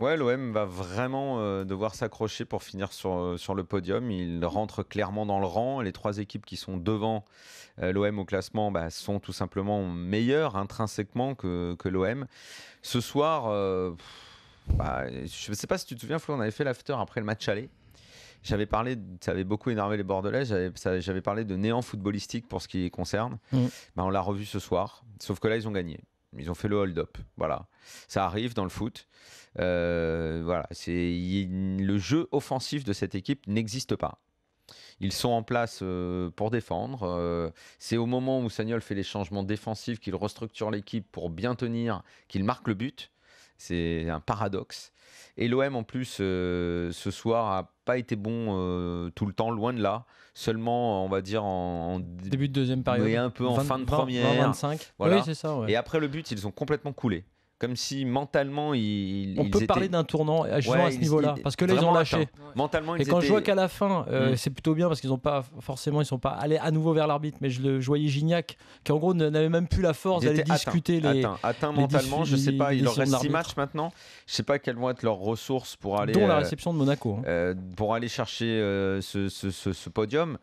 Ouais, l'OM va vraiment devoir s'accrocher pour finir sur le podium. Il rentre clairement dans le rang. Les 3 équipes qui sont devant l'OM au classement sont tout simplement meilleures intrinsèquement que l'OM. Ce soir, je ne sais pas si tu te souviens, Flo, on avait fait l'after après le match aller. J'avais parlé, ça avait beaucoup énervé les Bordelais, j'avais parlé de néant footballistique pour ce qui les concerne. On l'a revu ce soir, sauf que là, ils ont gagné. Ils ont fait le hold-up. Voilà. Ça arrive dans le foot. Voilà. Le jeu offensif de cette équipe n'existe pas. Ils sont en place pour défendre. C'est au moment où Sagnol fait les changements défensifs qu'il restructure l'équipe pour bien tenir, qu'il marque le but. C'est un paradoxe. Et l'OM, en plus, ce soir, n'a pas été bon tout le temps, loin de là. Seulement, on va dire, en début de deuxième période. Et un peu en fin de première. 25. Voilà. Oui, c'est ça. Ouais. Et après le but, ils ont complètement coulé. Comme si mentalement, on peut parler d'un tournant à ce niveau-là, parce que là ils ont lâché. Mentalement, et quand je vois qu'à la fin, c'est plutôt bien parce qu'ils ils sont pas allés à nouveau vers l'arbitre, mais je voyais Gignac qui en gros n'avait même plus la force d'aller discuter atteint mentalement. Je sais pas, il leur reste 6 matchs maintenant. Je sais pas quelles vont être leurs ressources pour aller. Dont la réception de Monaco. Pour aller chercher ce podium.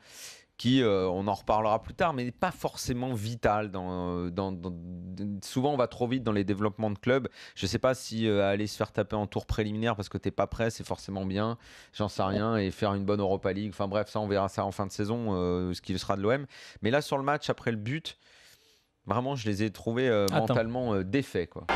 Qui, on en reparlera plus tard, mais n'est pas forcément vital. Souvent, on va trop vite dans les développements de clubs. Je ne sais pas si aller se faire taper en tour préliminaire parce que tu n'es pas prêt, c'est forcément bien. J'en sais rien. Et faire une bonne Europa League. Enfin bref, ça, on verra ça en fin de saison, ce qui sera de l'OM. Mais là, sur le match, après le but, vraiment, je les ai trouvés mentalement défaits, quoi.